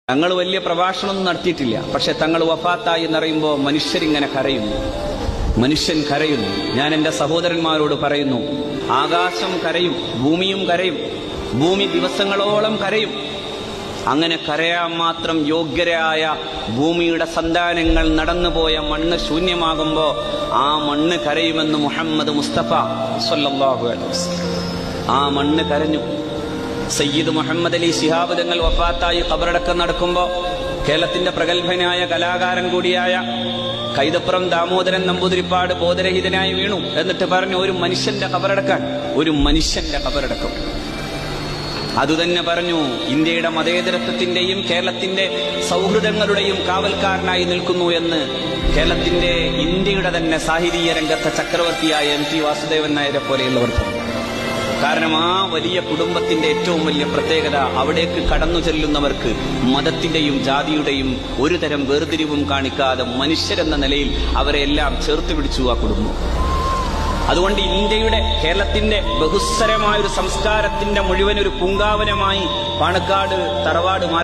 തങ്ങൾ വലിയ പ്രഭാഷണമൊന്നും നടത്തിയിട്ടില്ല. പക്ഷെ തങ്ങൾ വഫാത്തായി എന്നറിയുമ്പോൾ മനുഷ്യരിങ്ങനെ കരയുന്നു, മനുഷ്യൻ കരയുന്നു. ഞാൻ എൻ്റെ സഹോദരന്മാരോട് പറയുന്നു, ആകാശം കരയും, ഭൂമിയും കരയും, ഭൂമി ദിവസങ്ങളോളം കരയും. അങ്ങനെ കരയാൻ മാത്രം യോഗ്യരായ ഭൂമിയുടെ സന്താനങ്ങൾ നടന്നുപോയ മണ്ണ് ശൂന്യമാകുമ്പോൾ ആ മണ്ണ് കരയുമെന്ന് മുഹമ്മദ് മുസ്തഫ സ്വല്ലല്ലാഹു അലൈഹി വസല്ലം. ആ മണ്ണ് കരഞ്ഞു. സയ്യിദ് മുഹമ്മദ് അലി ശിഹാബ് തങ്ങൾ വഫാത്തായി ഖബറടക്കം നടക്കുമ്പോൾ കേരളത്തിന്റെ പ്രഗത്ഭനായ കലാകാരൻ കൂടിയായ കൈതപ്പുറം ദാമോദരൻ നമ്പൂതിരിപ്പാട് ബോധരഹിതനായി വീണു. എന്നിട്ട് പറഞ്ഞു, ഒരു മനുഷ്യന്റെ ഖബറടക്കാൻ, ഒരു മനുഷ്യന്റെ ഖബറടക്കം. അതുതന്നെ പറഞ്ഞു, ഇന്ത്യയുടെ മതേതരത്വത്തിന്റെയും കേരളത്തിന്റെ സൗഹൃദങ്ങളുടെയും കാവൽക്കാരനായി നിൽക്കുന്നു എന്ന് കേരളത്തിന്റെ ഇന്ത്യയുടെ തന്നെ സാഹിതീയ രംഗത്തെ ചക്രവർത്തിയായ MT വാസുദേവൻ നായരെ പോലെയുള്ളവർ പറഞ്ഞു. കാരണം ആ വലിയ കുടുംബത്തിന്റെ ഏറ്റവും വലിയ പ്രത്യേകത, അവിടേക്ക് കടന്നു ചെല്ലുന്നവർക്ക് മതത്തിന്റെയും ജാതിയുടെയും ഒരു തരം വേർതിരിവും കാണിക്കാതെ മനുഷ്യരെന്ന നിലയിൽ അവരെ എല്ലാം ചേർത്ത് പിടിച്ചു ആ കുടുംബം. അതുകൊണ്ട് ഇന്ത്യയുടെ കേരളത്തിന്റെ ബഹുസ്വരമായൊരു സംസ്കാരത്തിന്റെ മുഴുവൻ ഒരു പൂങ്കാവനമായി പാണക്കാട് തറവാട്